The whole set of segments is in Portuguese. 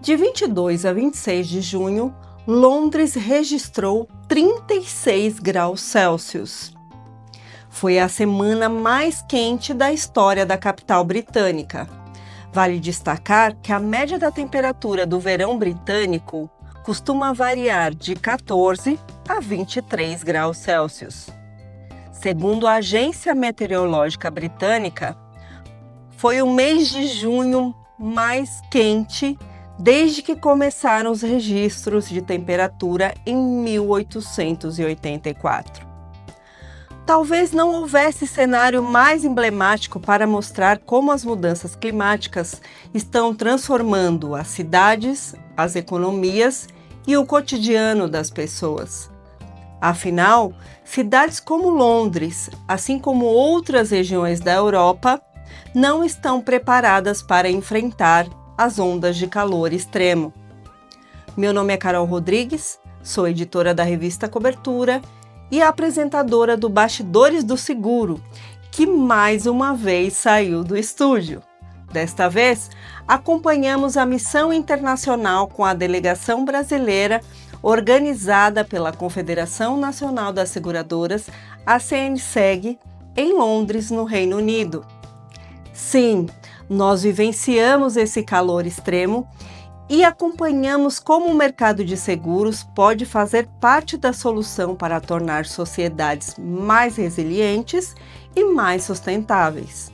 De 22 a 26 de junho, Londres registrou 36 graus Celsius. Foi a semana mais quente da história da capital britânica. Vale destacar que a média da temperatura do verão britânico costuma variar de 14 a 23 graus Celsius. Segundo a Agência Meteorológica Britânica, foi o mês de junho mais quente desde que começaram os registros de temperatura em 1884. Talvez não houvesse cenário mais emblemático para mostrar como as mudanças climáticas estão transformando as cidades, as economias e o cotidiano das pessoas. Afinal, cidades como Londres, assim como outras regiões da Europa, não estão preparadas para enfrentar as ondas de calor extremo. Meu nome é Carol Rodrigues, sou editora da revista Cobertura e apresentadora do Bastidores do Seguro, que mais uma vez saiu do estúdio. Desta vez, acompanhamos a missão internacional com a delegação brasileira organizada pela Confederação Nacional das Seguradoras, a CNSEG, em Londres, no Reino Unido. Sim, nós vivenciamos esse calor extremo e acompanhamos como o mercado de seguros pode fazer parte da solução para tornar sociedades mais resilientes e mais sustentáveis.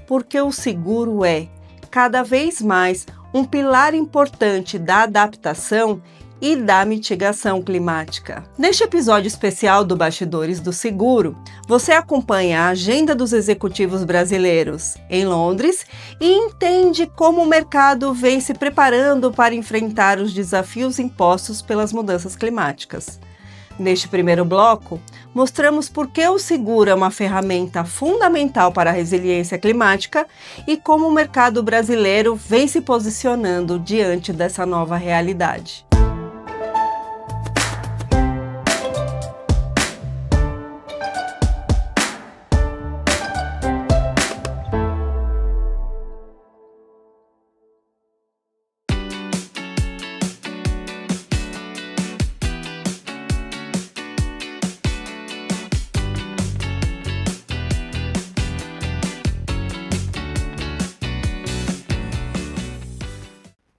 Porque o seguro é, cada vez mais, um pilar importante da adaptação e da mitigação climática. Neste episódio especial do Bastidores do Seguro, você acompanha a agenda dos executivos brasileiros em Londres e entende como o mercado vem se preparando para enfrentar os desafios impostos pelas mudanças climáticas. Neste primeiro bloco, mostramos por que o seguro é uma ferramenta fundamental para a resiliência climática e como o mercado brasileiro vem se posicionando diante dessa nova realidade.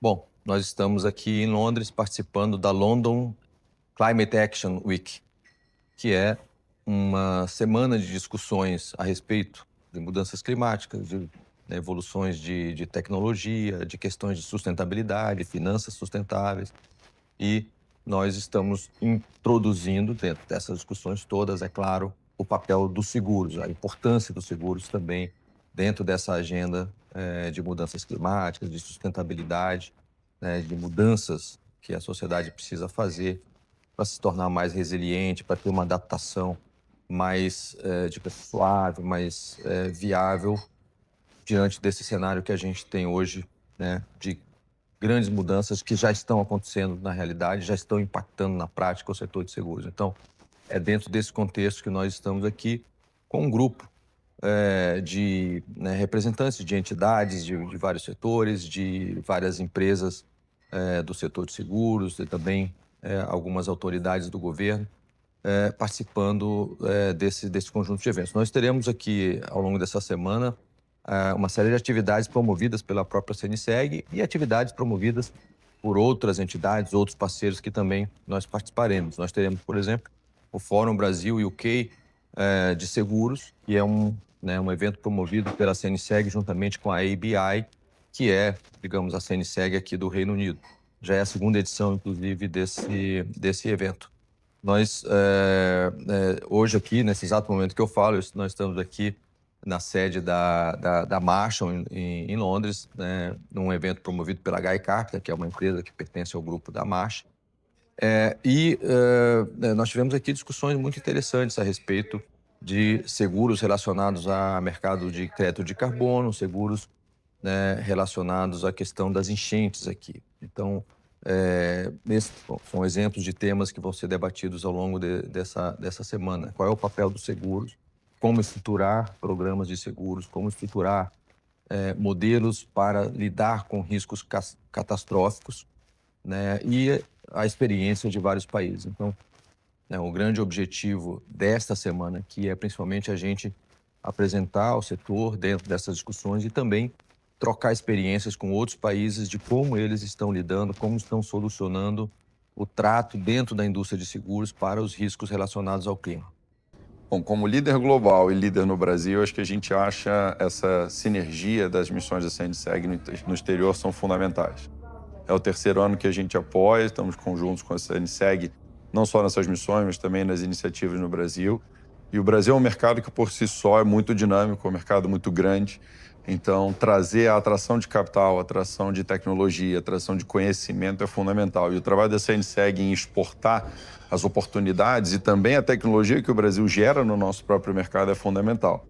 Bom, nós estamos aqui em Londres participando da London Climate Action Week, que é uma semana de discussões a respeito de mudanças climáticas, de evoluções de tecnologia, de questões de sustentabilidade, finanças sustentáveis. E nós estamos introduzindo dentro dessas discussões todas, é claro, o papel dos seguros, a importância dos seguros também dentro dessa agenda de mudanças climáticas, de sustentabilidade, de mudanças que a sociedade precisa fazer para se tornar mais resiliente, para ter uma adaptação mais suave, mais viável diante desse cenário que a gente tem hoje, de grandes mudanças que já estão acontecendo na realidade, já estão impactando na prática o setor de seguros. Então, é dentro desse contexto que nós estamos aqui com um grupo de representantes de entidades de vários setores, de várias empresas do setor de seguros e também algumas autoridades do governo participando desse conjunto de eventos. Nós teremos aqui, ao longo dessa semana, uma série de atividades promovidas pela própria CNSEG e atividades promovidas por outras entidades, outros parceiros que também nós participaremos. Nós teremos, por exemplo, o Fórum Brasil UK de Seguros, que é um evento promovido pela CNSEG juntamente com a ABI, que é, digamos, a CNSEG aqui do Reino Unido. Já é a segunda edição, inclusive, desse evento. Nós, hoje aqui, nesse exato momento que eu falo, nós estamos aqui na sede da Marshall, em Londres, num evento promovido pela Guy Carpenter, que é uma empresa que pertence ao grupo da Marshall. Nós tivemos aqui discussões muito interessantes a respeito de seguros relacionados a mercado de crédito de carbono, seguros relacionados à questão das enchentes aqui. Então, esses são exemplos de temas que vão ser debatidos ao longo dessa semana. Qual é o papel dos seguros? Como estruturar programas de seguros? Como estruturar modelos para lidar com riscos catastróficos, né, e a experiência de vários países. Então, o grande objetivo desta semana aqui é principalmente a gente apresentar ao setor dentro dessas discussões e também trocar experiências com outros países de como eles estão lidando, como estão solucionando o trato dentro da indústria de seguros para os riscos relacionados ao clima. Bom, como líder global e líder no Brasil, acho que a gente acha essa sinergia das missões da CNSEG no exterior são fundamentais. É o terceiro ano que a gente apoia, estamos conjuntos com a CNSEG, não só nessas missões, mas também nas iniciativas no Brasil. E o Brasil é um mercado que, por si só, é muito dinâmico, é um mercado muito grande. Então, trazer a atração de capital, a atração de tecnologia, a atração de conhecimento é fundamental. E o trabalho da CNSEG em exportar as oportunidades e também a tecnologia que o Brasil gera no nosso próprio mercado é fundamental.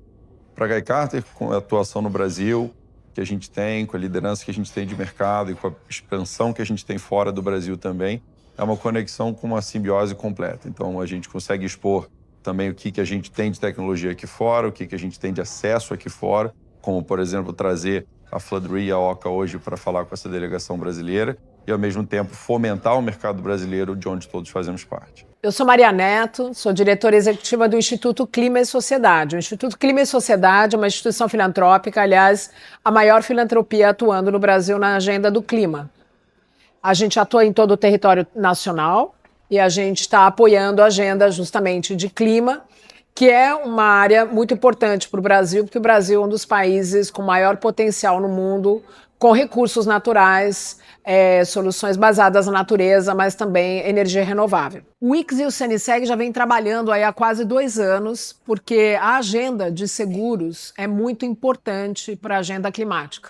Para a Guy Carter, com a atuação no Brasil que a gente tem, com a liderança que a gente tem de mercado e com a expansão que a gente tem fora do Brasil também, é uma conexão com uma simbiose completa. Então, a gente consegue expor também o que a gente tem de tecnologia aqui fora, o que a gente tem de acesso aqui fora, como, por exemplo, trazer a Flood Re e a OCA hoje para falar com essa delegação brasileira e, ao mesmo tempo, fomentar o mercado brasileiro de onde todos fazemos parte. Eu sou Maria Neto, sou diretora executiva do Instituto Clima e Sociedade. O Instituto Clima e Sociedade é uma instituição filantrópica, aliás, a maior filantropia atuando no Brasil na agenda do clima. A gente atua em todo o território nacional e a gente está apoiando a agenda justamente de clima, que é uma área muito importante para o Brasil, porque o Brasil é um dos países com maior potencial no mundo, com recursos naturais, soluções basadas na natureza, mas também energia renovável. O ICS e o CNSEG já vêm trabalhando aí há quase 2 anos, porque a agenda de seguros é muito importante para a agenda climática.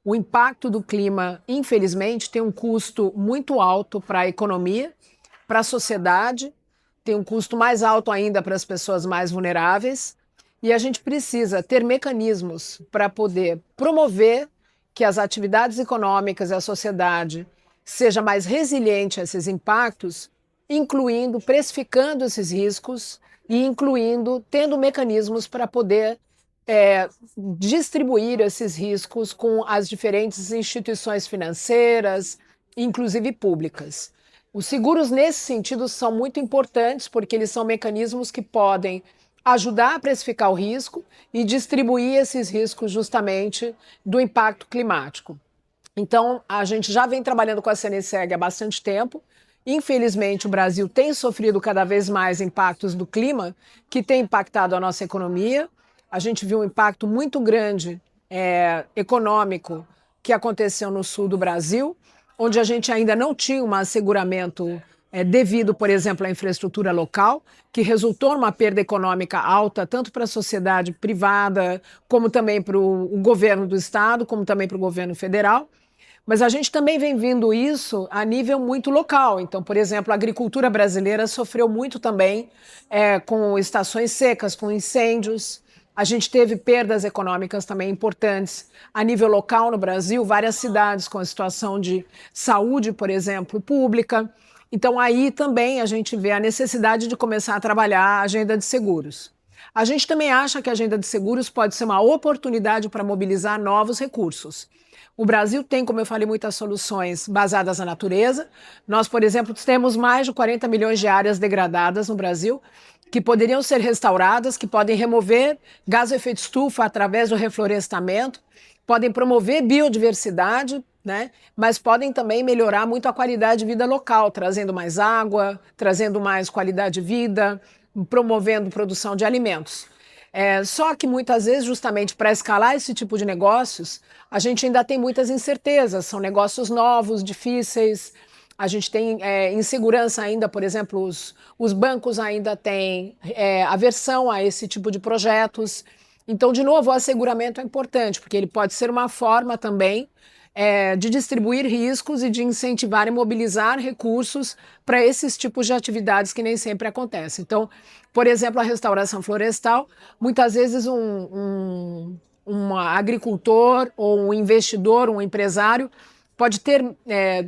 O impacto do clima, infelizmente, tem um custo muito alto para a economia, para a sociedade, tem um custo mais alto ainda para as pessoas mais vulneráveis, e a gente precisa ter mecanismos para poder promover que as atividades econômicas e a sociedade seja mais resiliente a esses impactos, incluindo, precificando esses riscos e tendo mecanismos para poder distribuir esses riscos com as diferentes instituições financeiras, inclusive públicas. Os seguros, nesse sentido, são muito importantes porque eles são mecanismos que podem ajudar a precificar o risco e distribuir esses riscos justamente do impacto climático. Então, a gente já vem trabalhando com a CNSEG há bastante tempo. Infelizmente, o Brasil tem sofrido cada vez mais impactos do clima que tem impactado a nossa economia. A gente viu um impacto muito grande econômico que aconteceu no sul do Brasil, onde a gente ainda não tinha um asseguramento devido, por exemplo, à infraestrutura local, que resultou numa perda econômica alta, tanto para a sociedade privada, como também para o governo do estado, como também para o governo federal. Mas a gente também vem vendo isso a nível muito local. Então, por exemplo, a agricultura brasileira sofreu muito também com estações secas, com incêndios. A gente teve perdas econômicas também importantes a nível local no Brasil, várias cidades com a situação de saúde, por exemplo, pública. Então, aí também a gente vê a necessidade de começar a trabalhar a agenda de seguros. A gente também acha que a agenda de seguros pode ser uma oportunidade para mobilizar novos recursos. O Brasil tem, como eu falei, muitas soluções basadas na natureza. Nós, por exemplo, temos mais de 40 milhões de áreas degradadas no Brasil, que poderiam ser restauradas, que podem remover gás de efeito estufa através do reflorestamento, podem promover biodiversidade, né? Mas podem também melhorar muito a qualidade de vida local, trazendo mais água, trazendo mais qualidade de vida, promovendo produção de alimentos. Só que muitas vezes, justamente para escalar esse tipo de negócios, a gente ainda tem muitas incertezas, são negócios novos, difíceis. A gente tem insegurança ainda, por exemplo, os bancos ainda têm aversão a esse tipo de projetos. Então, de novo, o asseguramento é importante, porque ele pode ser uma forma também de distribuir riscos e de incentivar e mobilizar recursos para esses tipos de atividades que nem sempre acontecem. Então, por exemplo, a restauração florestal, muitas vezes um agricultor ou um investidor, um empresário, pode ter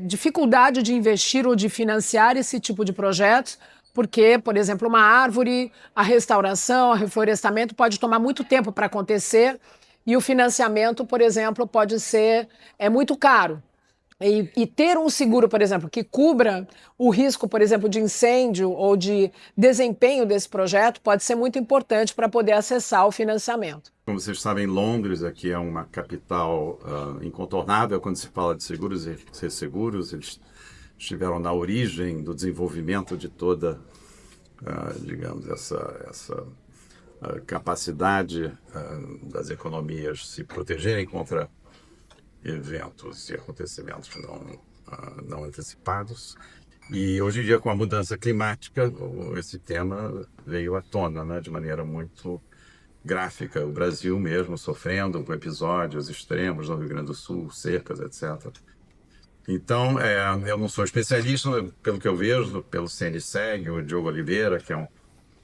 dificuldade de investir ou de financiar esse tipo de projetos, porque, por exemplo, uma árvore, a restauração, o reflorestamento pode tomar muito tempo para acontecer, e o financiamento, por exemplo, pode ser muito caro. E ter um seguro, por exemplo, que cubra o risco, por exemplo, de incêndio ou de desempenho desse projeto pode ser muito importante para poder acessar o financiamento. Como vocês sabem, Londres aqui é uma capital incontornável quando se fala de seguros e resseguros. Eles estiveram na origem do desenvolvimento de toda, digamos, essa capacidade das economias se protegerem contra eventos e acontecimentos não antecipados. E hoje em dia, com a mudança climática, esse tema veio à tona, né, de maneira muito gráfica. O Brasil mesmo sofrendo com episódios extremos no Rio Grande do Sul, secas, etc. Então, eu não sou especialista, pelo que eu vejo, pelo CNSEG, o Diogo Oliveira, que é um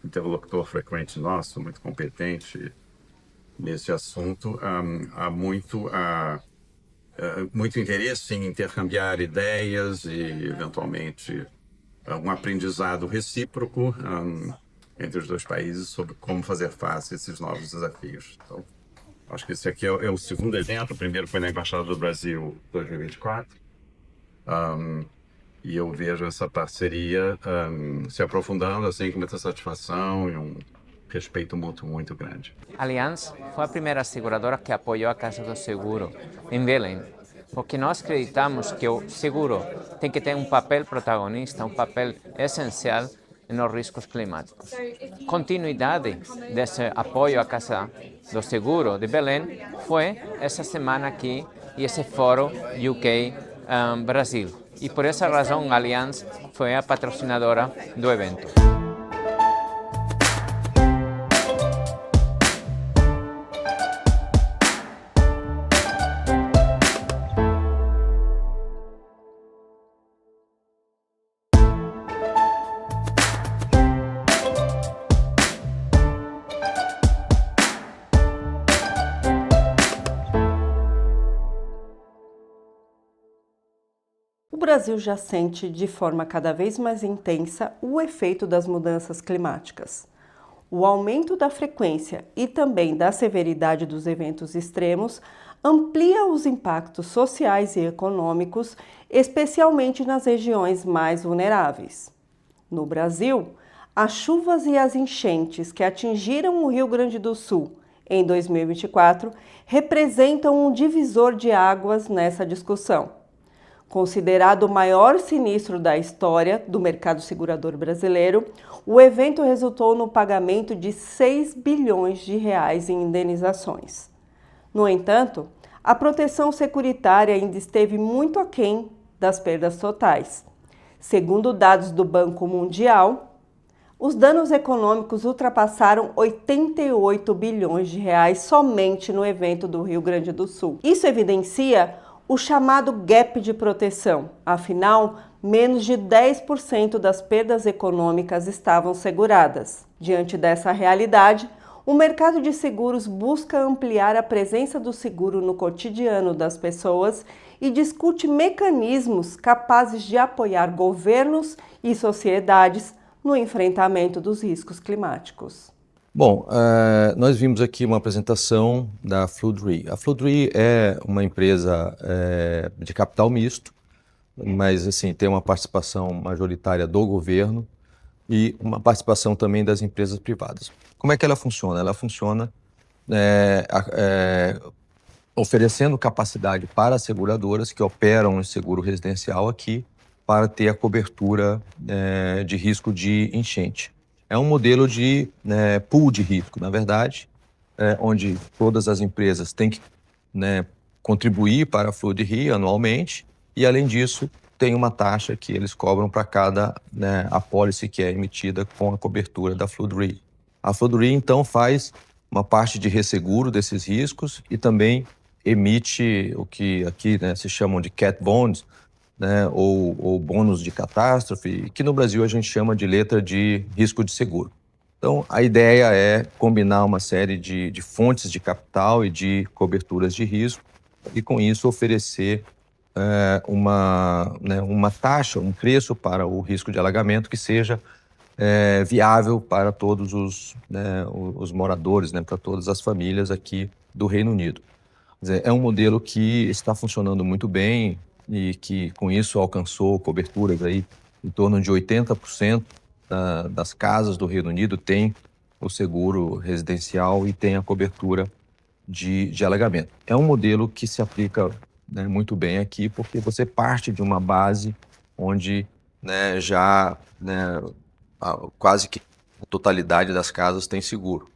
interlocutor frequente nosso, muito competente nesse assunto, há muito interesse em intercambiar ideias e, eventualmente, um aprendizado recíproco entre os dois países sobre como fazer face a esses novos desafios. Então, acho que esse aqui é o segundo evento. O primeiro foi na Embaixada do Brasil 2024. E eu vejo essa parceria se aprofundando assim, com muita satisfação e um respeito mútuo muito grande. Allianz foi a primeira seguradora que apoiou a Casa do Seguro em Belém, porque nós acreditamos que o seguro tem que ter um papel protagonista, um papel essencial nos riscos climáticos. Continuidade desse apoio à Casa do Seguro de Belém foi essa semana aqui e esse fórum UK Brasil. E por essa razão a Allianz foi a patrocinadora do evento. O Brasil já sente de forma cada vez mais intensa o efeito das mudanças climáticas. O aumento da frequência e também da severidade dos eventos extremos amplia os impactos sociais e econômicos, especialmente nas regiões mais vulneráveis. No Brasil, as chuvas e as enchentes que atingiram o Rio Grande do Sul em 2024 representam um divisor de águas nessa discussão. Considerado o maior sinistro da história do mercado segurador brasileiro, o evento resultou no pagamento de 6 bilhões de reais em indenizações. No entanto, a proteção securitária ainda esteve muito aquém das perdas totais. Segundo dados do Banco Mundial, os danos econômicos ultrapassaram 88 bilhões de reais somente no evento do Rio Grande do Sul. Isso evidencia o chamado gap de proteção. Afinal, menos de 10% das perdas econômicas estavam seguradas. Diante dessa realidade, o mercado de seguros busca ampliar a presença do seguro no cotidiano das pessoas e discute mecanismos capazes de apoiar governos e sociedades no enfrentamento dos riscos climáticos. Bom, nós vimos aqui uma apresentação da Flood Re. A Flood Re é uma empresa de capital misto, mas assim, tem uma participação majoritária do governo e uma participação também das empresas privadas. Como é que ela funciona? Ela funciona oferecendo capacidade para as seguradoras que operam em seguro residencial aqui para ter a cobertura de risco de enchente. É um modelo de pool de risco, na verdade, onde todas as empresas têm que contribuir para a Flood Re anualmente e, além disso, tem uma taxa que eles cobram para cada apólice que é emitida com a cobertura da Flood Re. A Flood Re, então, faz uma parte de resseguro desses riscos e também emite o que aqui se chamam de cat bonds, ou bônus de catástrofe, que no Brasil a gente chama de letra de risco de seguro. Então, a ideia é combinar uma série de fontes de capital e de coberturas de risco e, com isso, oferecer uma taxa, um preço para o risco de alagamento que seja viável para todos os moradores, para todas as famílias aqui do Reino Unido. Quer dizer, é um modelo que está funcionando muito bem e que, com isso, alcançou coberturas aí em torno de 80% das casas do Reino Unido tem o seguro residencial e tem a cobertura de alagamento. É um modelo que se aplica, né, muito bem aqui, porque você parte de uma base onde, né, já, né, quase que a totalidade das casas tem seguro.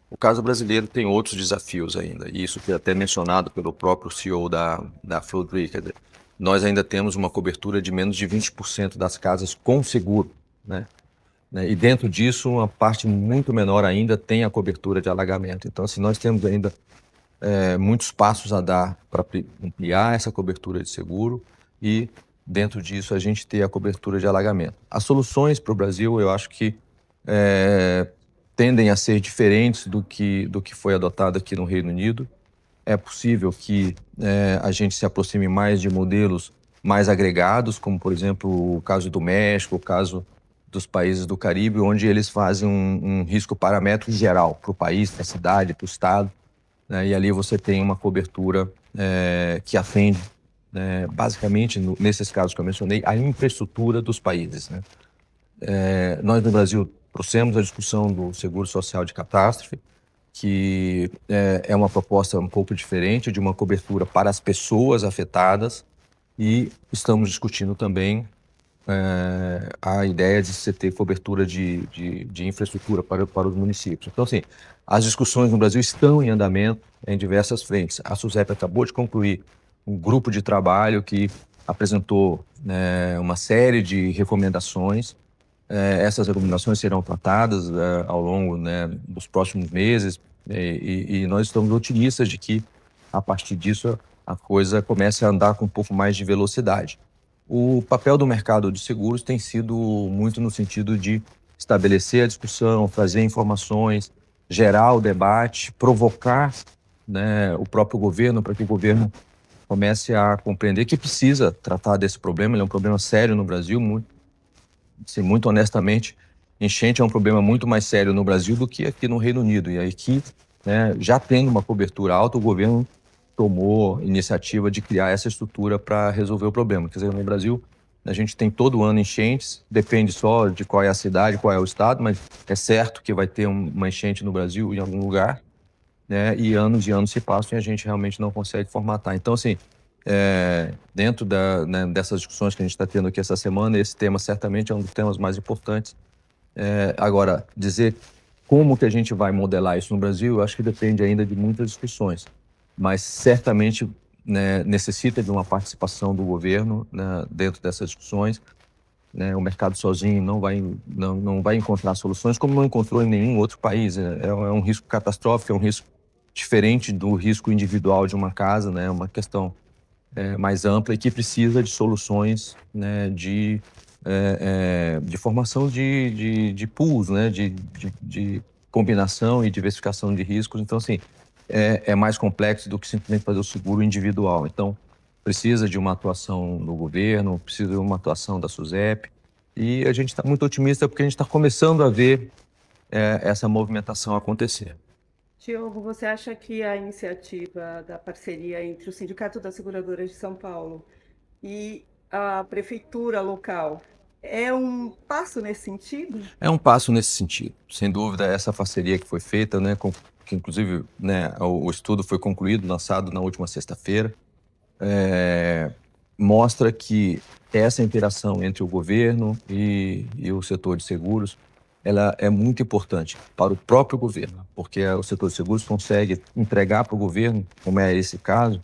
O caso brasileiro tem outros desafios ainda, e isso foi até mencionado pelo próprio CEO da Flood Re. Quer dizer, nós ainda temos uma cobertura de menos de 20% das casas com seguro, né? E dentro disso, uma parte muito menor ainda tem a cobertura de alagamento. Então, assim, nós temos ainda muitos passos a dar para ampliar essa cobertura de seguro e, dentro disso, a gente ter a cobertura de alagamento. As soluções para o Brasil, eu acho que tendem a ser diferentes do que foi adotado aqui no Reino Unido. É possível que a gente se aproxime mais de modelos mais agregados, como, por exemplo, o caso do México, o caso dos países do Caribe, onde eles fazem um risco paramétrico geral para o país, para a cidade, para o estado, né? E ali você tem uma cobertura que atende, basicamente, nesses casos que eu mencionei, a infraestrutura dos países, né? Nós no Brasil trouxemos a discussão do seguro social de catástrofe, que é uma proposta um pouco diferente, de uma cobertura para as pessoas afetadas, e estamos discutindo também a ideia de você ter cobertura de infraestrutura para os municípios. Então, assim, as discussões no Brasil estão em andamento em diversas frentes. A SUSEP acabou de concluir um grupo de trabalho que apresentou uma série de recomendações. Essas recomendações serão tratadas ao longo, né, dos próximos meses, e nós estamos otimistas de que, a partir disso, a coisa comece a andar com um pouco mais de velocidade. O papel do mercado de seguros tem sido muito no sentido de estabelecer a discussão, trazer informações, gerar o debate, provocar, né, o próprio governo, para que o governo comece a compreender que precisa tratar desse problema. Ele é um problema sério no Brasil, muito honestamente. Enchente é um problema muito mais sério no Brasil do que aqui no Reino Unido. E aqui, né, já tendo uma cobertura alta, o governo tomou iniciativa de criar essa estrutura para resolver o problema. Quer dizer, no Brasil, a gente tem todo ano enchentes, depende só de qual é a cidade, qual é o estado, mas é certo que vai ter uma enchente no Brasil em algum lugar, né? E anos se passam e a gente realmente não consegue formatar. Então, assim, dentro dessas discussões que a gente está tendo aqui essa semana, esse tema certamente é um dos temas mais importantes. Agora, dizer como que a gente vai modelar isso no Brasil, eu acho que depende ainda de muitas discussões, mas certamente, né, necessita de uma participação do governo, né, dentro dessas discussões. Né? O mercado sozinho não vai encontrar soluções, como não encontrou em nenhum outro país. É um risco catastrófico, é um risco diferente do risco individual de uma casa, né? É uma questão mais ampla e que precisa de soluções, né, de formação de pools, né, de combinação e diversificação de riscos. Então, assim, é mais complexo do que simplesmente fazer o seguro individual. Então, precisa de uma atuação do governo, precisa de uma atuação da SUSEP, e a gente está muito otimista porque a gente está começando a ver essa movimentação acontecer. Diogo, você acha que a iniciativa da parceria entre o Sindicato das Seguradoras de São Paulo e a prefeitura local é um passo nesse sentido? É um passo nesse sentido. Sem dúvida, essa parceria que foi feita, né, que inclusive, né, o estudo foi concluído, lançado na última sexta-feira, mostra que essa interação entre o governo e o setor de seguros, ela é muito importante para o próprio governo, porque o setor de seguros consegue entregar para o governo, como é esse caso,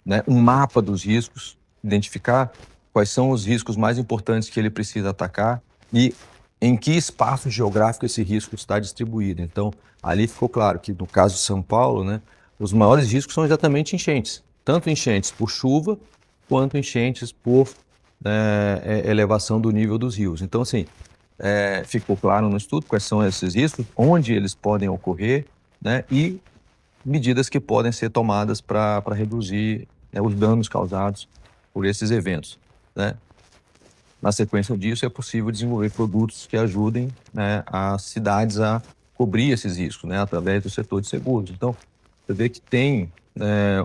né, um mapa dos riscos, identificar quais são os riscos mais importantes que ele precisa atacar e em que espaço geográfico esse risco está distribuído. Então, ali ficou claro que, no caso de São Paulo, né, os maiores riscos são exatamente enchentes. Tanto enchentes por chuva, quanto enchentes por elevação do nível dos rios. Então, assim, ficou claro no estudo quais são esses riscos, onde eles podem ocorrer, né, e medidas que podem ser tomadas para reduzir, né, os danos causados por esses eventos, né. Na sequência disso, é possível desenvolver produtos que ajudem, né, as cidades a cobrir esses riscos, né, através do setor de seguros. Então, você vê que tem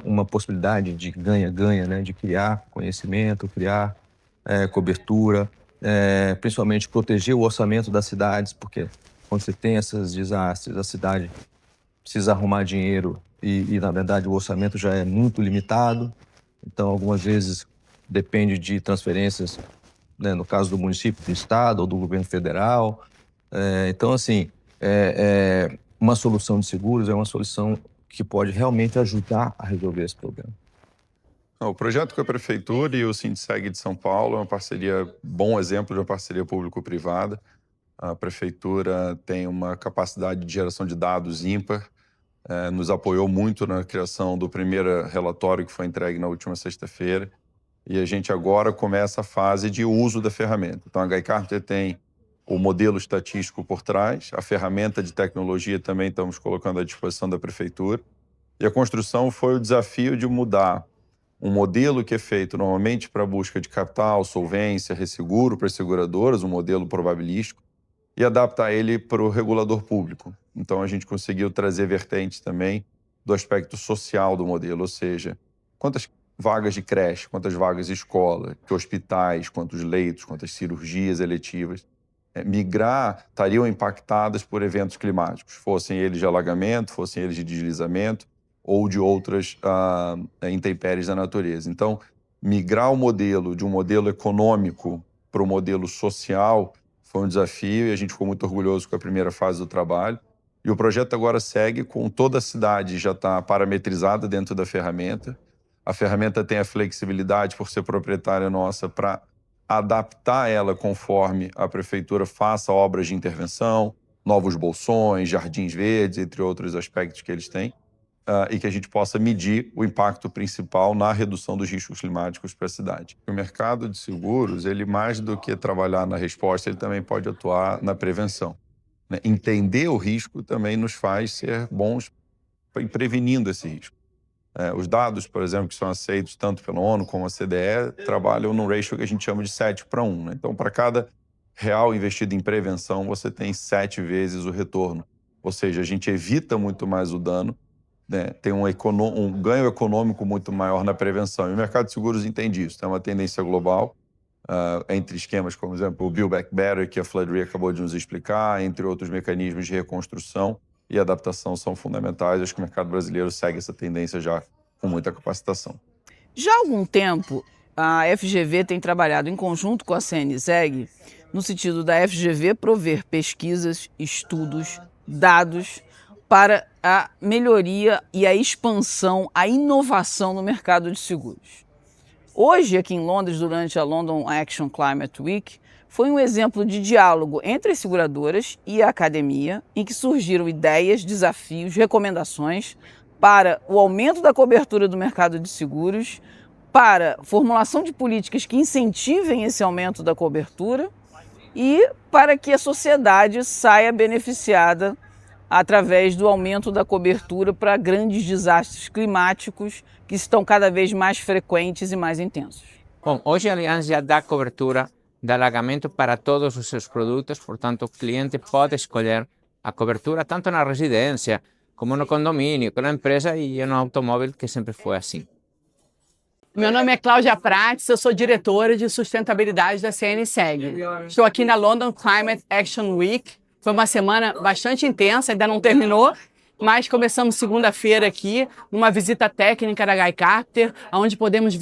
uma possibilidade de ganha-ganha, né? De criar conhecimento, criar cobertura, principalmente proteger o orçamento das cidades, porque quando você tem esses desastres, a cidade precisa arrumar dinheiro e na verdade, o orçamento já é muito limitado. Então, algumas vezes, depende de transferências, né, no caso do município, do estado ou do governo federal. Então, assim, uma solução de seguros é uma solução que pode realmente ajudar a resolver esse problema. O projeto com a Prefeitura e o Sindiceg de São Paulo é uma parceria, bom exemplo de uma parceria público-privada. A Prefeitura tem uma capacidade de geração de dados ímpar, nos apoiou muito na criação do primeiro relatório que foi entregue na última sexta-feira, e a gente agora começa a fase de uso da ferramenta. Então, a Guy Carpenter tem o modelo estatístico por trás, a ferramenta de tecnologia também estamos colocando à disposição da Prefeitura, e a construção foi o desafio de mudar um modelo que é feito normalmente para busca de capital, solvência, resseguro para as seguradoras, um modelo probabilístico, e adaptar ele para o regulador público. Então, a gente conseguiu trazer vertentes também do aspecto social do modelo, ou seja, quantas vagas de creche, quantas vagas de escola, que hospitais, quantos leitos, quantas cirurgias eletivas, migrar, estariam impactadas por eventos climáticos, fossem eles de alagamento, fossem eles de deslizamento ou de outras intempéries da natureza. Então, migrar o modelo de um modelo econômico para o modelo social foi um desafio e a gente ficou muito orgulhoso com a primeira fase do trabalho. E o projeto agora segue com toda a cidade já está parametrizada dentro da ferramenta. A ferramenta tem a flexibilidade, por ser proprietária nossa, para adaptar ela conforme a prefeitura faça obras de intervenção, novos bolsões, jardins verdes, entre outros aspectos que eles têm, e que a gente possa medir o impacto principal na redução dos riscos climáticos para a cidade. O mercado de seguros, ele mais do que trabalhar na resposta, ele também pode atuar na prevenção. Entender o risco também nos faz ser bons em prevenindo esse risco. Os dados, por exemplo, que são aceitos tanto pela ONU como a CDE, trabalham num ratio que a gente chama de 7:1. Né? Então, para cada real investido em prevenção, você tem 7 vezes o retorno. Ou seja, a gente evita muito mais o dano, né? Tem um ganho econômico muito maior na prevenção. E o mercado de seguros entende isso. É uma tendência global, entre esquemas como, por exemplo, o Build Back Better, que a Flood Re acabou de nos explicar, entre outros mecanismos de reconstrução e adaptação são fundamentais. Acho que o mercado brasileiro segue essa tendência já com muita capacitação. Já há algum tempo, a FGV tem trabalhado em conjunto com a CNSEG no sentido da FGV prover pesquisas, estudos, dados para a melhoria e a expansão, a inovação no mercado de seguros. Hoje, aqui em Londres, durante a London Action Climate Week, foi um exemplo de diálogo entre as seguradoras e a academia, em que surgiram ideias, desafios, recomendações para o aumento da cobertura do mercado de seguros, para formulação de políticas que incentivem esse aumento da cobertura e para que a sociedade saia beneficiada através do aumento da cobertura para grandes desastres climáticos que estão cada vez mais frequentes e mais intensos. Bom, hoje a Allianz já dá cobertura de alagamento para todos os seus produtos, portanto o cliente pode escolher a cobertura tanto na residência, como no condomínio, como na empresa e no automóvel, que sempre foi assim. Meu nome é Cláudia Prates, eu sou diretora de sustentabilidade da CNSEG. Estou aqui na London Climate Action Week. Foi uma semana bastante intensa, ainda não terminou, mas começamos segunda-feira aqui, numa visita técnica da Guy Carpenter, onde podemos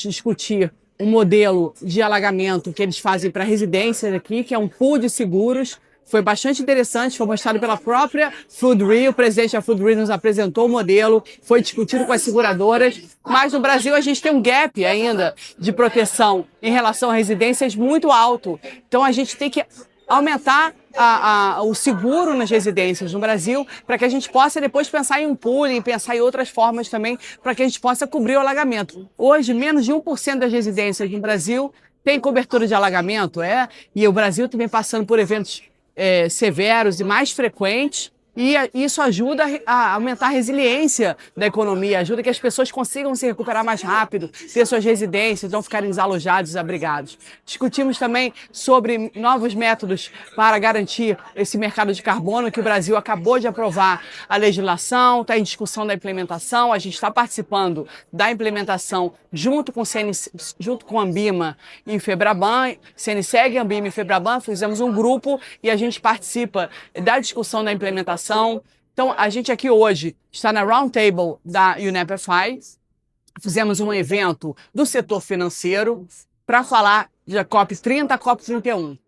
discutir um modelo de alagamento que eles fazem para residências aqui, que é um pool de seguros. Foi bastante interessante, foi mostrado pela própria Flood Re, o presidente da Flood Re nos apresentou o modelo, foi discutido com as seguradoras, mas no Brasil a gente tem um gap ainda de proteção em relação a residências muito alto. Então a gente tem que aumentar o seguro nas residências no Brasil, para que a gente possa depois pensar em um pooling, pensar em outras formas também, para que a gente possa cobrir o alagamento. Hoje, menos de 1% das residências no Brasil tem cobertura de alagamento, e o Brasil também passando por eventos severos e mais frequentes, isso ajuda a aumentar a resiliência da economia, ajuda que as pessoas consigam se recuperar mais rápido, ter suas residências, não ficarem desalojados, desabrigados. Discutimos também sobre novos métodos para garantir esse mercado de carbono, que o Brasil acabou de aprovar a legislação, está em discussão da implementação, a gente está participando da implementação junto com a Ambima e Febraban, CNSEG, Ambima e Febraban, fizemos um grupo e a gente participa da discussão da implementação. Então, a gente aqui hoje está na Roundtable da UNEP-FI, fizemos um evento do setor financeiro para falar de COP30 a COP31.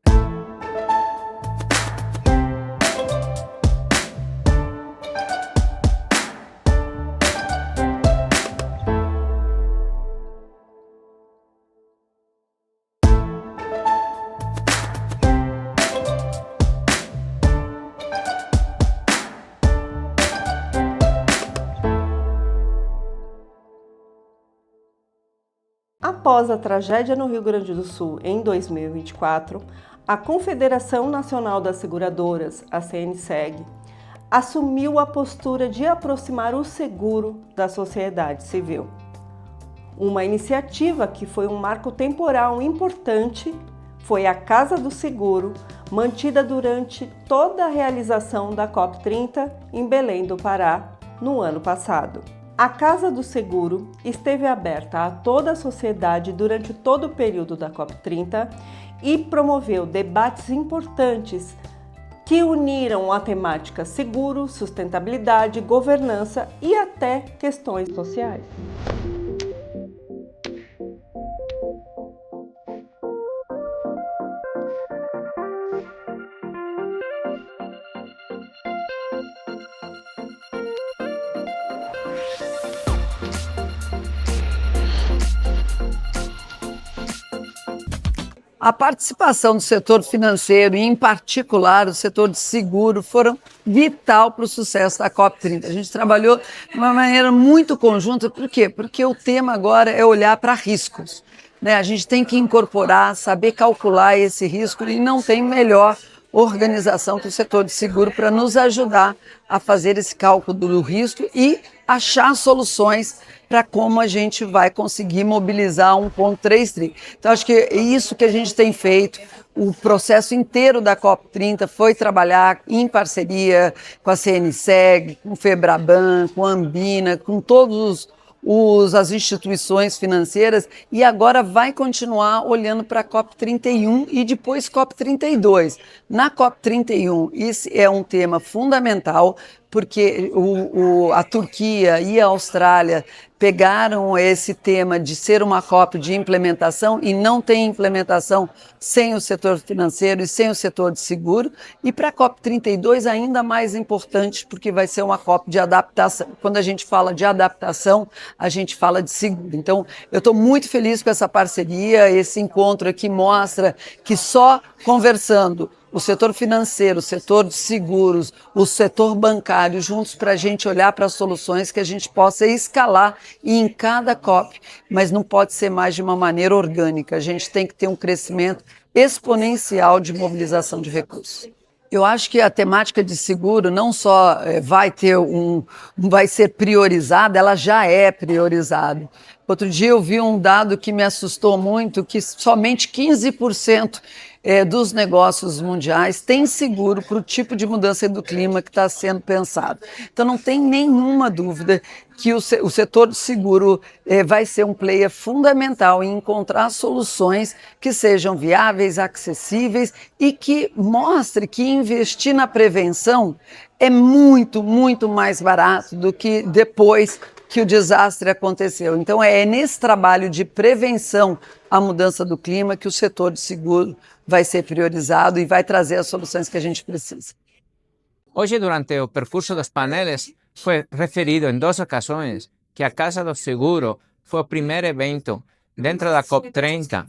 Após a tragédia no Rio Grande do Sul em 2024, a Confederação Nacional das Seguradoras, a CNSEG, assumiu a postura de aproximar o seguro da sociedade civil. Uma iniciativa que foi um marco temporal importante foi a Casa do Seguro, mantida durante toda a realização da COP30 em Belém do Pará, no ano passado. A Casa do Seguro esteve aberta a toda a sociedade durante todo o período da COP30 e promoveu debates importantes que uniram a temática seguro, sustentabilidade, governança e até questões sociais. A participação do setor financeiro e, em particular, o setor de seguro foram vital para o sucesso da COP30. A gente trabalhou de uma maneira muito conjunta. Por quê? Porque o tema agora é olhar para riscos, né? A gente tem que incorporar, saber calcular esse risco e não tem melhor organização que o setor de seguro para nos ajudar a fazer esse cálculo do risco e achar soluções para como a gente vai conseguir mobilizar 1,3 tri. Então, acho que é isso que a gente tem feito. O processo inteiro da COP30 foi trabalhar em parceria com a CNSEG, com o Febraban, com a Ambina, com todos as instituições financeiras, e agora vai continuar olhando para a COP31 e depois COP32. Na COP31, esse é um tema fundamental, porque a Turquia e a Austrália pegaram esse tema de ser uma COP de implementação e não tem implementação sem o setor financeiro e sem o setor de seguro. E para a COP32 ainda mais importante, porque vai ser uma COP de adaptação. Quando a gente fala de adaptação, a gente fala de seguro. Então, eu estou muito feliz com essa parceria, esse encontro aqui mostra que só conversando o setor financeiro, o setor de seguros, o setor bancário, juntos para a gente olhar para as soluções que a gente possa escalar em cada COP, mas não pode ser mais de uma maneira orgânica. A gente tem que ter um crescimento exponencial de mobilização de recursos. Eu acho que a temática de seguro não só vai ser priorizada, ela já é priorizada. Outro dia eu vi um dado que me assustou muito, que somente 15% dos negócios mundiais têm seguro para o tipo de mudança do clima que está sendo pensado. Então não tem nenhuma dúvida que o setor de seguro vai ser um player fundamental em encontrar soluções que sejam viáveis, acessíveis e que mostre que investir na prevenção é muito, muito mais barato do que depois que o desastre aconteceu. Então é nesse trabalho de prevenção à mudança do clima que o setor de seguro vai ser priorizado e vai trazer as soluções que a gente precisa. Hoje, durante o percurso dos painéis, foi referido em 2 ocasiões que a Casa do Seguro foi o primeiro evento dentro da COP30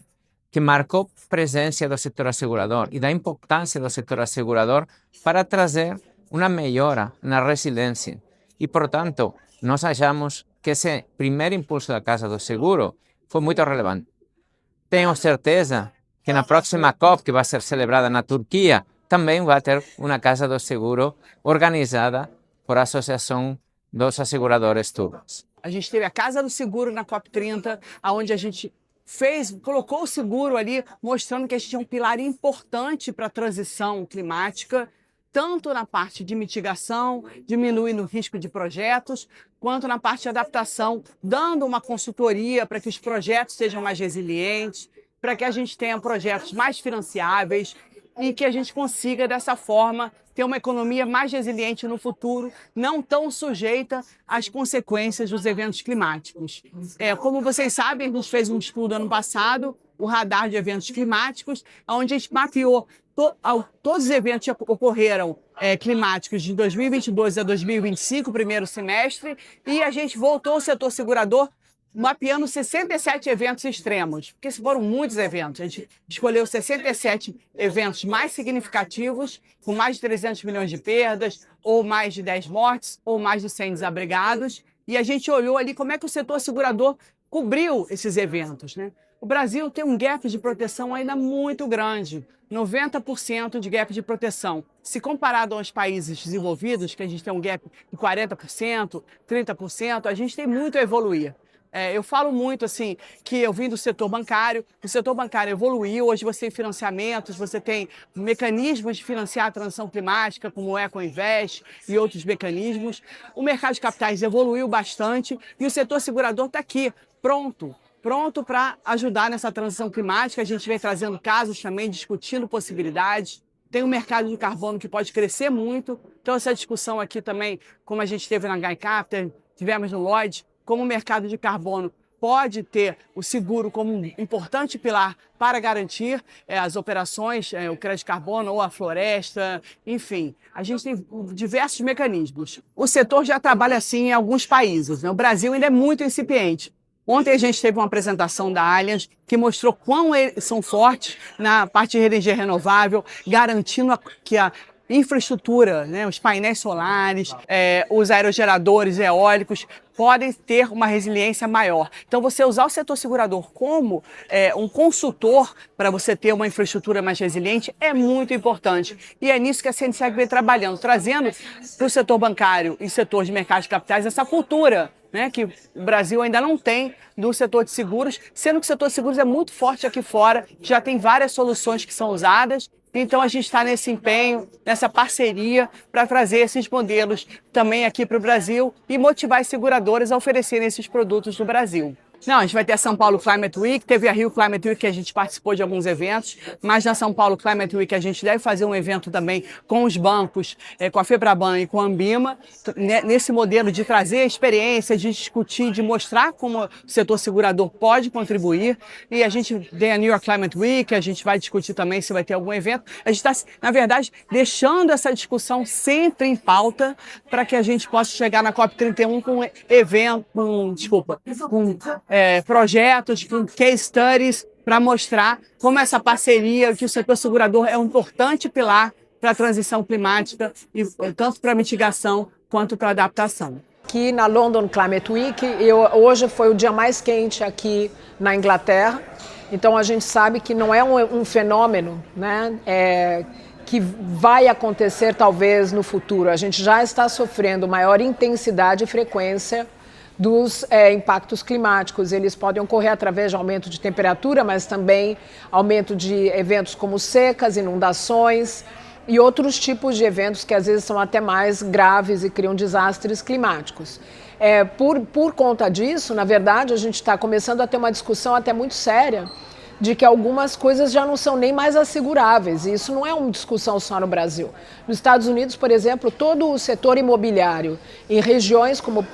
que marcou presença do setor asegurador e da importância do setor asegurador para trazer uma melhora na resiliência. E, portanto, nós achamos que esse primeiro impulso da Casa do Seguro foi muito relevante. Tenho certeza que na próxima COP, que vai ser celebrada na Turquia, também vai ter uma Casa do Seguro organizada por a Associação dos Asseguradores Turcos. A gente teve a Casa do Seguro na COP30, onde a gente colocou o seguro ali, mostrando que a gente é um pilar importante para a transição climática, tanto na parte de mitigação, diminuindo o risco de projetos, quanto na parte de adaptação, dando uma consultoria para que os projetos sejam mais resilientes, para que a gente tenha projetos mais financiáveis e que a gente consiga, dessa forma, ter uma economia mais resiliente no futuro, não tão sujeita às consequências dos eventos climáticos. Como vocês sabem, a gente fez um estudo ano passado, o Radar de Eventos Climáticos, onde a gente mapeou todos os eventos que ocorreram climáticos de 2022 a 2025, primeiro semestre, e a gente voltou ao setor segurador mapeando 67 eventos extremos, porque foram muitos eventos. A gente escolheu 67 eventos mais significativos, com mais de 300 milhões de perdas, ou mais de 10 mortes, ou mais de 100 desabrigados, e a gente olhou ali como é que o setor segurador cobriu esses eventos, né? O Brasil tem um gap de proteção ainda muito grande, 90% de gap de proteção. Se comparado aos países desenvolvidos, que a gente tem um gap de 40%, 30%, a gente tem muito a evoluir. Eu falo muito assim que eu vim do setor bancário, o setor bancário evoluiu, hoje você tem financiamentos, você tem mecanismos de financiar a transição climática, como o Ecoinvest e outros mecanismos. O mercado de capitais evoluiu bastante e o setor segurador está aqui, pronto para ajudar nessa transição climática. A gente vem trazendo casos também, discutindo possibilidades. Tem um mercado de carbono que pode crescer muito, então essa discussão aqui também, como a gente teve na Guy Capital, tivemos no Lloyd, como o mercado de carbono pode ter o seguro como um importante pilar para garantir as operações, o crédito de carbono ou a floresta, enfim. A gente tem diversos mecanismos. O setor já trabalha assim em alguns países, né? O Brasil ainda é muito incipiente. Ontem a gente teve uma apresentação da Allianz que mostrou quão eles são fortes na parte de energia renovável, garantindo que a infraestrutura, né, os painéis solares, os aerogeradores eólicos podem ter uma resiliência maior. Então, você usar o setor segurador como um consultor para você ter uma infraestrutura mais resiliente é muito importante. E é nisso que a CNSEG vem trabalhando, trazendo para o setor bancário e setor de mercado de capitais essa cultura, né, que o Brasil ainda não tem do setor de seguros, sendo que o setor de seguros é muito forte aqui fora, já tem várias soluções que são usadas. Então a gente está nesse empenho, nessa parceria para trazer esses modelos também aqui para o Brasil e motivar as seguradoras a oferecerem esses produtos no Brasil. Não, a gente vai ter a São Paulo Climate Week, teve a Rio Climate Week que a gente participou de alguns eventos, mas na São Paulo Climate Week a gente deve fazer um evento também com os bancos, com a Febraban e com a Ambima, nesse modelo de trazer a experiência, de discutir, de mostrar como o setor segurador pode contribuir. E a gente tem a New York Climate Week, a gente vai discutir também se vai ter algum evento. A gente está, na verdade, deixando essa discussão sempre em pauta para que a gente possa chegar na COP31 com projetos, com case studies, para mostrar como essa parceria, que o setor segurador é um importante pilar para a transição climática, e tanto para a mitigação quanto para a adaptação. Aqui na London Climate Week, hoje foi o dia mais quente aqui na Inglaterra, então a gente sabe que não é um fenômeno, né, que vai acontecer talvez no futuro. A gente já está sofrendo maior intensidade e frequência dos impactos climáticos. Eles podem ocorrer através de aumento de temperatura, mas também aumento de eventos como secas, inundações e outros tipos de eventos que às vezes são até mais graves e criam desastres climáticos. Por conta disso, na verdade, a gente está começando a ter uma discussão até muito séria de que algumas coisas já não são nem mais asseguráveis, e isso não é uma discussão só no Brasil. Nos Estados Unidos, por exemplo, todo o setor imobiliário em regiões como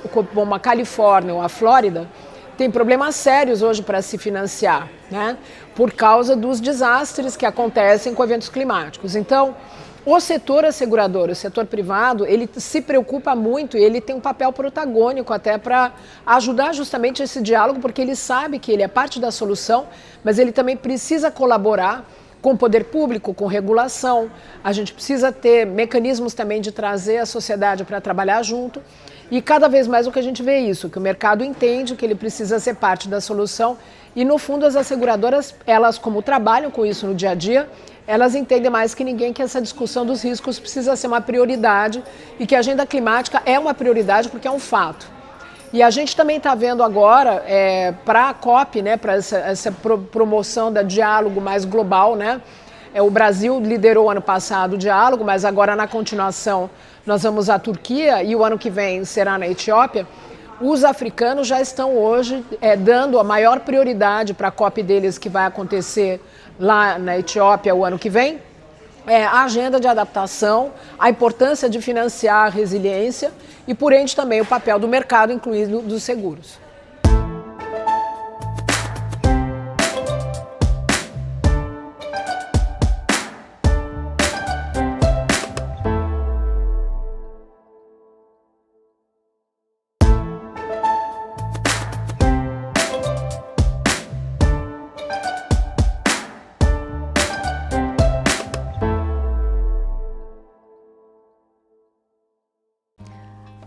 a Califórnia ou a Flórida tem problemas sérios hoje para se financiar, né? Por causa dos desastres que acontecem com eventos climáticos. Então, o setor assegurador, o setor privado, ele se preocupa muito e ele tem um papel protagônico até para ajudar justamente esse diálogo, porque ele sabe que ele é parte da solução, mas ele também precisa colaborar com o poder público, com regulação. A gente precisa ter mecanismos também de trazer a sociedade para trabalhar junto. E cada vez mais o que a gente vê é isso, que o mercado entende que ele precisa ser parte da solução. E, no fundo, as asseguradoras, elas como trabalham com isso no dia a dia, elas entendem mais que ninguém que essa discussão dos riscos precisa ser uma prioridade e que a agenda climática é uma prioridade porque é um fato. E a gente também está vendo agora, para a COP, né, para essa promoção do diálogo mais global, né, o Brasil liderou ano passado o diálogo, mas agora na continuação nós vamos à Turquia e o ano que vem será na Etiópia. Os africanos já estão hoje dando a maior prioridade para a COP deles que vai acontecer lá na Etiópia o ano que vem, a agenda de adaptação, a importância de financiar a resiliência e, por ende, também o papel do mercado, incluindo dos seguros.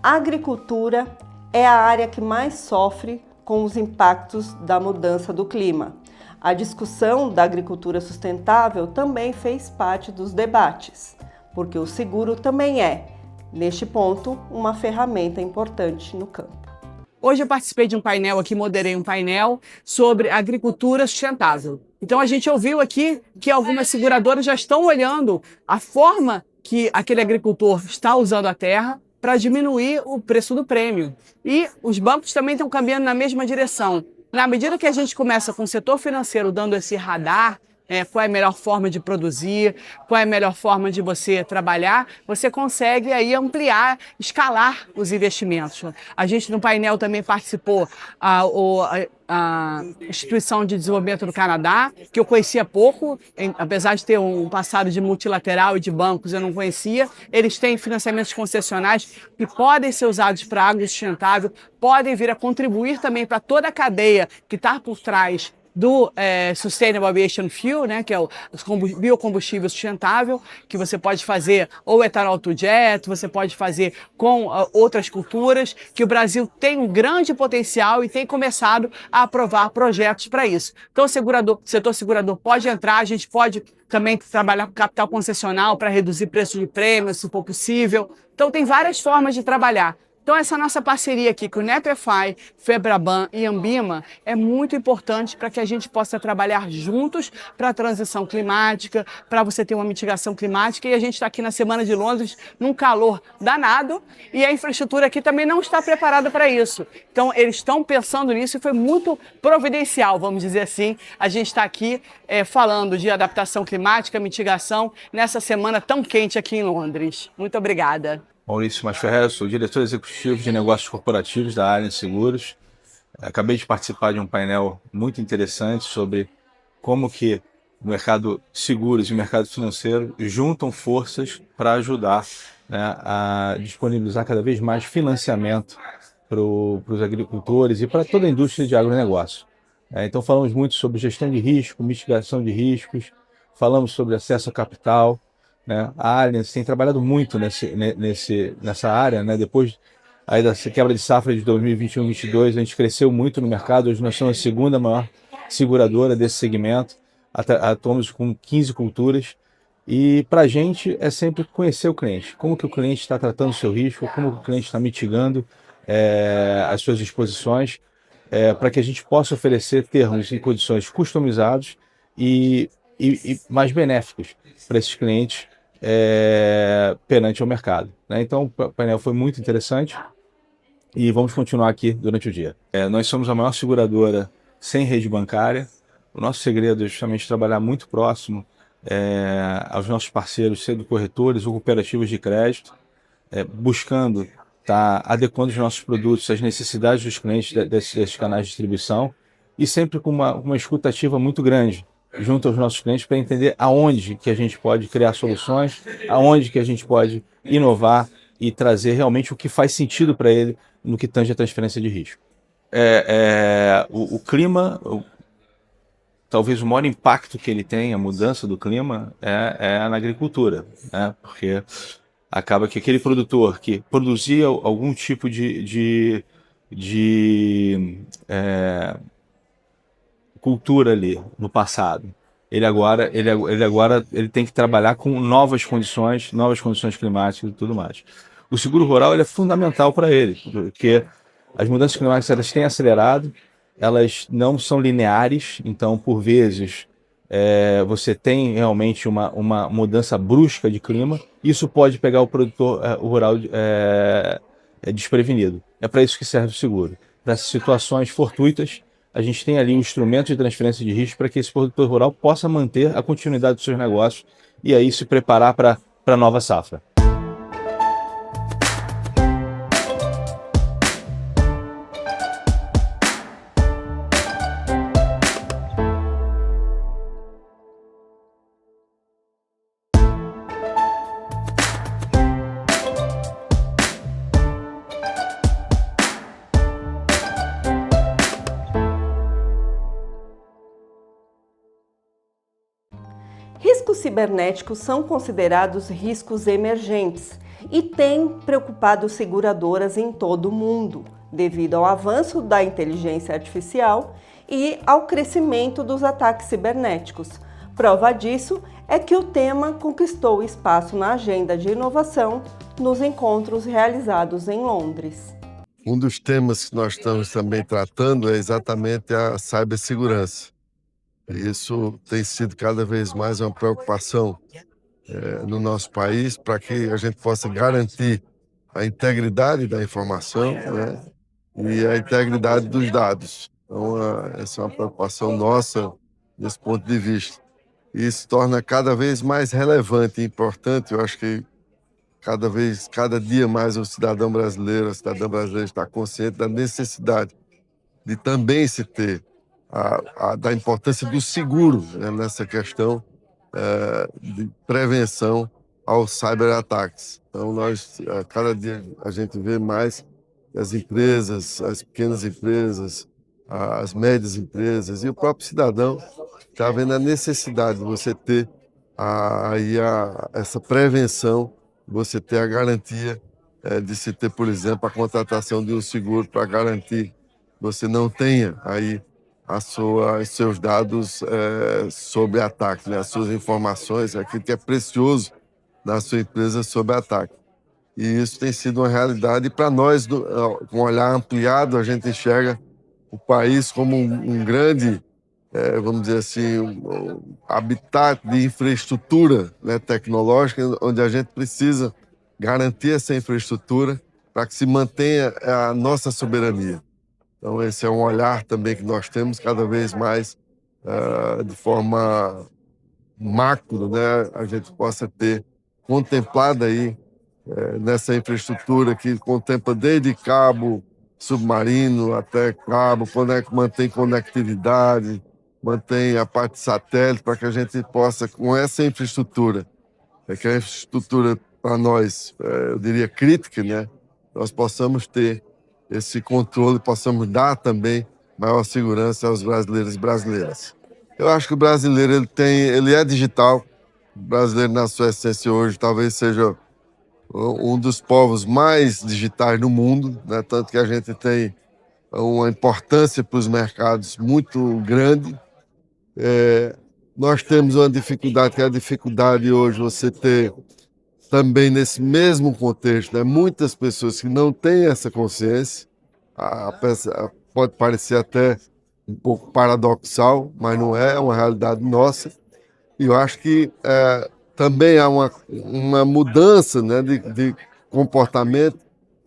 A agricultura é a área que mais sofre com os impactos da mudança do clima. A discussão da agricultura sustentável também fez parte dos debates, porque o seguro também é, neste ponto, uma ferramenta importante no campo. Hoje eu participei de um painel aqui, moderei um painel sobre agricultura sustentável. Então a gente ouviu aqui que algumas seguradoras já estão olhando a forma que aquele agricultor está usando a terra para diminuir o preço do prêmio. E os bancos também estão caminhando na mesma direção. Na medida que a gente começa com o setor financeiro dando esse radar, qual é a melhor forma de produzir, qual é a melhor forma de você trabalhar, você consegue aí ampliar, escalar os investimentos. A gente no painel também participou a Instituição de Desenvolvimento do Canadá, que eu conhecia pouco, apesar de ter um passado de multilateral e de bancos, eu não conhecia. Eles têm financiamentos concessionais que podem ser usados para agro sustentável, podem vir a contribuir também para toda a cadeia que está por trás do Sustainable Aviation Fuel, né, que é o biocombustível sustentável, que você pode fazer ou etanol to jet, você pode fazer com outras culturas, que o Brasil tem um grande potencial e tem começado a aprovar projetos para isso. Então o setor segurador pode entrar, a gente pode também trabalhar com capital concessional para reduzir preço de prêmio, se for possível. Então tem várias formas de trabalhar. Então essa nossa parceria aqui com o NEPEFI, FEBRABAN e Ambima é muito importante para que a gente possa trabalhar juntos para a transição climática, para você ter uma mitigação climática. E a gente está aqui na Semana de Londres num calor danado e a infraestrutura aqui também não está preparada para isso. Então eles estão pensando nisso e foi muito providencial, vamos dizer assim, a gente está aqui falando de adaptação climática, mitigação, nessa semana tão quente aqui em Londres. Muito obrigada. Maurício Masferrer, sou diretor executivo de negócios corporativos da Allianz Seguros. Acabei de participar de um painel muito interessante sobre como que o mercado de seguros e o mercado financeiro juntam forças para ajudar, né, a disponibilizar cada vez mais financiamento para os agricultores e para toda a indústria de agronegócio. Então falamos muito sobre gestão de risco, mitigação de riscos, falamos sobre acesso a capital, né? A Allianz tem trabalhado muito nessa área, né? Depois aí da quebra de safra de 2021-22, a gente cresceu muito no mercado. Hoje nós somos a segunda maior seguradora desse segmento, atuamos com 15 culturas. E para a gente é sempre conhecer o cliente, como que o cliente está tratando o seu risco, como que o cliente está mitigando as suas exposições, para que a gente possa oferecer termos e condições customizados e mais benéficos para esses clientes perante ao mercado, né? Então o painel foi muito interessante e vamos continuar aqui durante o dia. Nós somos a maior seguradora sem rede bancária. O nosso segredo é justamente trabalhar muito próximo aos nossos parceiros, sendo corretores ou cooperativas de crédito, buscando estar adequando os nossos produtos às necessidades dos clientes desses canais de distribuição e sempre com uma escuta ativa muito grande junto aos nossos clientes para entender aonde que a gente pode criar soluções, aonde que a gente pode inovar e trazer realmente o que faz sentido para ele no que tange a transferência de risco. O clima talvez o maior impacto que ele tem, a mudança do clima, é na agricultura, né? Porque acaba que aquele produtor que produzia algum tipo de cultura ali no passado, ele tem que trabalhar com novas condições climáticas e tudo mais. O seguro rural ele é fundamental para ele, porque as mudanças climáticas elas têm acelerado, elas não são lineares, então por vezes você tem realmente uma mudança brusca de clima, isso pode pegar o produtor rural desprevenido. É para isso que serve o seguro. Para essas situações fortuitas, a gente tem ali um instrumento de transferência de risco para que esse produtor rural possa manter a continuidade dos seus negócios e aí se preparar para a nova safra. Riscos cibernéticos são considerados riscos emergentes e têm preocupado seguradoras em todo o mundo, devido ao avanço da inteligência artificial e ao crescimento dos ataques cibernéticos. Prova disso é que o tema conquistou espaço na agenda de inovação nos encontros realizados em Londres. Um dos temas que nós estamos também tratando é exatamente a cibersegurança. Isso tem sido cada vez mais uma preocupação no nosso país para que a gente possa garantir a integridade da informação, né, e a integridade dos dados. Então, essa é uma preocupação nossa desse ponto de vista. E isso torna cada vez mais relevante e importante. Eu acho que cada dia mais a cidadã brasileira está consciente da necessidade de também se ter da importância do seguro, né, nessa questão de prevenção aos cyberataques. Então, cada dia a gente vê mais as empresas, as pequenas empresas, as médias empresas e o próprio cidadão está vendo a necessidade de você ter essa prevenção, você ter a garantia de se ter, por exemplo, a contratação de um seguro para garantir que você não tenha aí os seus dados sob ataque, né? As suas informações, aquilo que é precioso na sua empresa sob ataque. E isso tem sido uma realidade e para nós, com um olhar ampliado, a gente enxerga o país como um grande, vamos dizer assim, um habitat de infraestrutura, né, tecnológica, onde a gente precisa garantir essa infraestrutura para que se mantenha a nossa soberania. Então, esse é um olhar também que nós temos cada vez mais de forma macro, né? A gente possa ter contemplado aí nessa infraestrutura que contempla desde cabo submarino até cabo, mantém conectividade, mantém a parte de satélite para que a gente possa, com essa infraestrutura, que é a infraestrutura para nós, eu diria crítica, né? Nós possamos ter esse controle, possamos dar também maior segurança aos brasileiros e brasileiras. Eu acho que o brasileiro ele é digital. O brasileiro, na sua essência hoje, talvez seja um dos povos mais digitais do mundo, né? Tanto que a gente tem uma importância para os mercados muito grande. Nós temos uma dificuldade, que é a dificuldade hoje você ter também nesse mesmo contexto, né, muitas pessoas que não têm essa consciência. Pode parecer até um pouco paradoxal, mas não é uma realidade nossa. E eu acho que também há uma mudança, né, de comportamento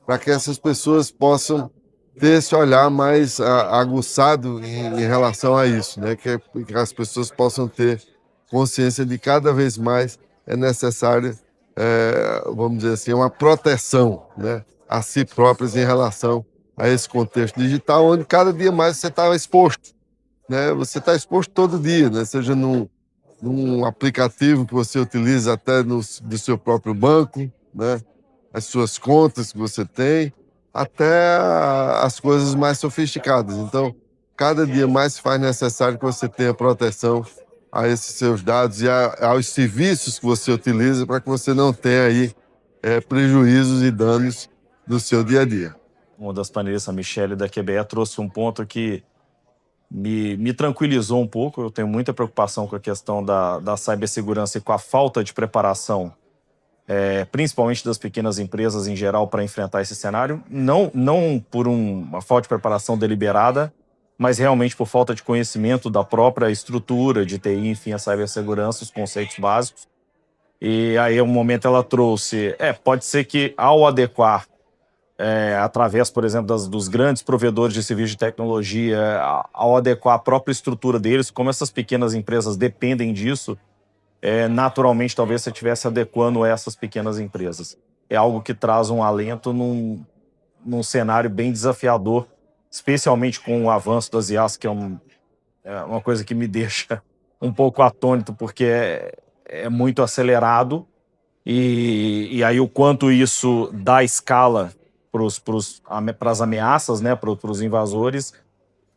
para que essas pessoas possam ter esse olhar mais aguçado em relação a isso, né, que as pessoas possam ter consciência de cada vez mais é necessário vamos dizer assim, uma proteção, né, a si próprias em relação a esse contexto digital, onde cada dia mais você está exposto, né? Você está exposto todo dia, né? Seja num aplicativo que você utiliza até do seu próprio banco, né? As suas contas que você tem, até as coisas mais sofisticadas. Então, cada dia mais se faz necessário que você tenha proteção a esses seus dados e aos serviços que você utiliza para que você não tenha aí prejuízos e danos no seu dia a dia. Uma das panelistas, a Michelle da QBE, trouxe um ponto que me tranquilizou um pouco. Eu tenho muita preocupação com a questão da cibersegurança e com a falta de preparação, principalmente das pequenas empresas em geral, para enfrentar esse cenário. Não por uma falta de preparação deliberada, mas realmente por falta de conhecimento da própria estrutura de TI, enfim, a cibersegurança, os conceitos básicos. E aí, um momento ela trouxe, pode ser que ao adequar, através, por exemplo, dos grandes provedores de serviços de tecnologia, ao adequar a própria estrutura deles, como essas pequenas empresas dependem disso, naturalmente talvez você estivesse adequando essas pequenas empresas. É algo que traz um alento num cenário bem desafiador, especialmente com o avanço das IAs, que é uma coisa que me deixa um pouco atônito, porque é muito acelerado, e aí o quanto isso dá escala para as ameaças, né, para os invasores,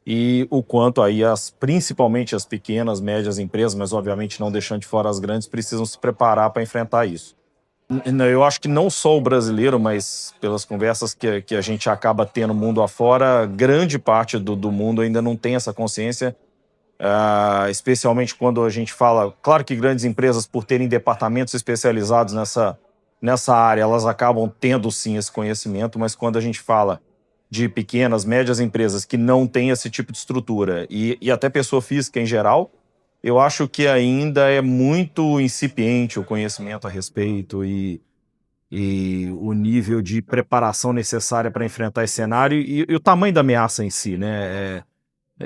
e o quanto aí principalmente as pequenas, médias empresas, mas obviamente não deixando de fora as grandes, precisam se preparar para enfrentar isso. Eu acho que não só o brasileiro, mas pelas conversas que a gente acaba tendo mundo afora, grande parte do mundo ainda não tem essa consciência, especialmente quando a gente fala... Claro que grandes empresas, por terem departamentos especializados nessa área, elas acabam tendo sim esse conhecimento, mas quando a gente fala de pequenas, médias empresas que não têm esse tipo de estrutura e até pessoa física em geral, eu acho que ainda é muito incipiente o conhecimento a respeito e o nível de preparação necessária para enfrentar esse cenário e o tamanho da ameaça em si, né?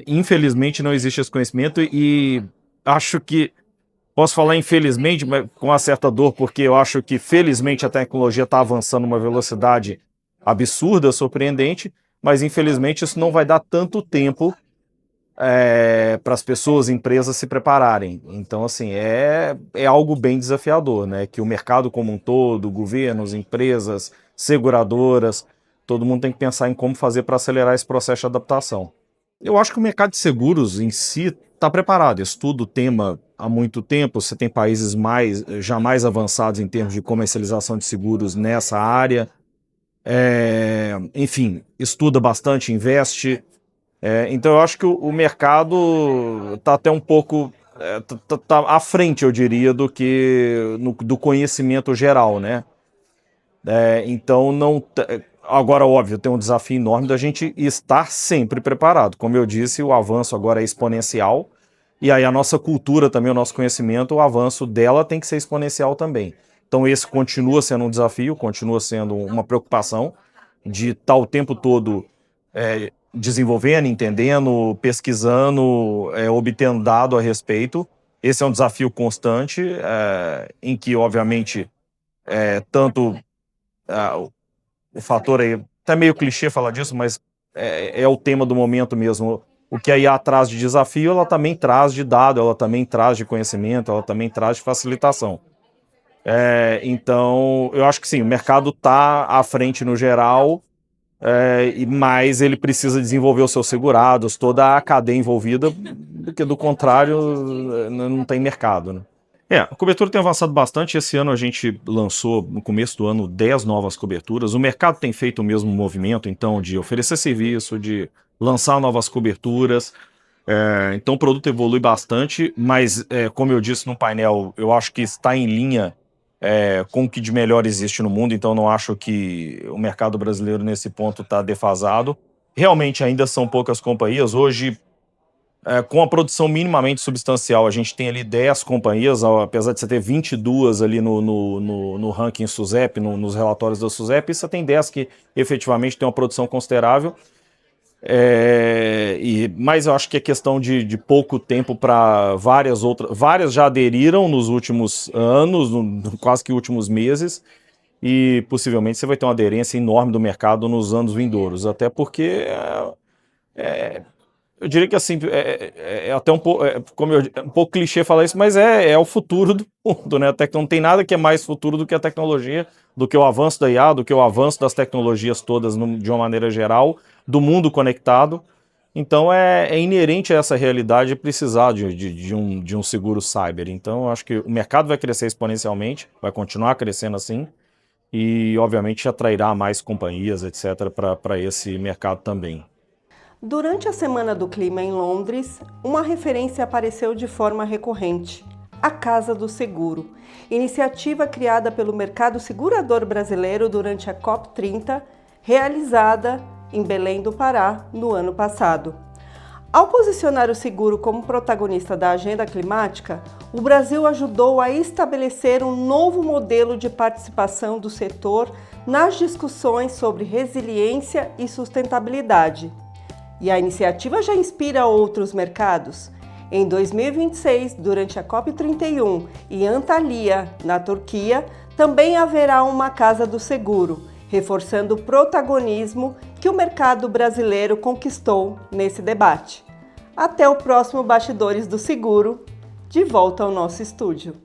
Infelizmente não existe esse conhecimento e acho que, posso falar infelizmente, mas com uma certa dor, porque eu acho que felizmente a tecnologia está avançando numa velocidade absurda, surpreendente, mas infelizmente isso não vai dar tanto tempo para as pessoas, empresas se prepararem. Então, assim, é algo bem desafiador, né? Que o mercado como um todo, governos, empresas, seguradoras, todo mundo tem que pensar em como fazer para acelerar esse processo de adaptação. Eu acho que o mercado de seguros em si está preparado, estuda o tema há muito tempo, você tem países já mais avançados em termos de comercialização de seguros nessa área, enfim, estuda bastante, investe. Então eu acho que o mercado está até um pouco tá à frente, eu diria, do conhecimento geral, né? Então não... Agora, óbvio, tem um desafio enorme da gente estar sempre preparado. Como eu disse, o avanço agora é exponencial, e aí a nossa cultura também, o nosso conhecimento, o avanço dela tem que ser exponencial também. Então esse continua sendo um desafio, continua sendo uma preocupação de estar o tempo todo desenvolvendo, entendendo, pesquisando, obtendo dado a respeito. Esse é um desafio constante, em que, obviamente, tanto o fator aí, até meio clichê falar disso, mas é o tema do momento mesmo. O que a IA traz de desafio, ela também traz de dado, ela também traz de conhecimento, ela também traz de facilitação. Então, eu acho que sim, o mercado está à frente no geral, mas ele precisa desenvolver os seus segurados, toda a cadeia envolvida, porque do contrário não tem mercado, né? A cobertura tem avançado bastante. Esse ano a gente lançou, no começo do ano, 10 novas coberturas. O mercado tem feito o mesmo movimento, então, de oferecer serviço, de lançar novas coberturas. Então o produto evolui bastante, mas, como eu disse no painel, eu acho que está em linha com o que de melhor existe no mundo, então não acho que o mercado brasileiro nesse ponto está defasado. Realmente ainda são poucas companhias. Hoje, com a produção minimamente substancial, a gente tem ali 10 companhias, apesar de você ter 22 ali no ranking SUSEP, nos relatórios da SUSEP, você tem 10 que efetivamente tem uma produção considerável. Mas eu acho que é questão de pouco tempo para várias outras. Várias já aderiram nos últimos anos, quase que últimos meses, e possivelmente você vai ter uma aderência enorme do mercado nos anos vindouros, até porque eu diria que assim, até um pouco, um pouco clichê falar isso, mas é o futuro do mundo, né? Até que não tem nada que é mais futuro do que a tecnologia, do que o avanço da IA, do que o avanço das tecnologias todas de uma maneira geral, do mundo conectado. Então é inerente a essa realidade precisar de um seguro cyber. Então eu acho que o mercado vai crescer exponencialmente, vai continuar crescendo assim, e obviamente atrairá mais companhias, etc., para esse mercado também. Durante a Semana do Clima em Londres, uma referência apareceu de forma recorrente: a Casa do Seguro, iniciativa criada pelo mercado segurador brasileiro durante a COP30, realizada em Belém do Pará no ano passado. Ao posicionar o seguro como protagonista da agenda climática, o Brasil ajudou a estabelecer um novo modelo de participação do setor nas discussões sobre resiliência e sustentabilidade. E a iniciativa já inspira outros mercados. Em 2026, durante a COP31 em Antalya, na Turquia, também haverá uma Casa do Seguro, reforçando o protagonismo que o mercado brasileiro conquistou nesse debate. Até o próximo Bastidores do Seguro, de volta ao nosso estúdio.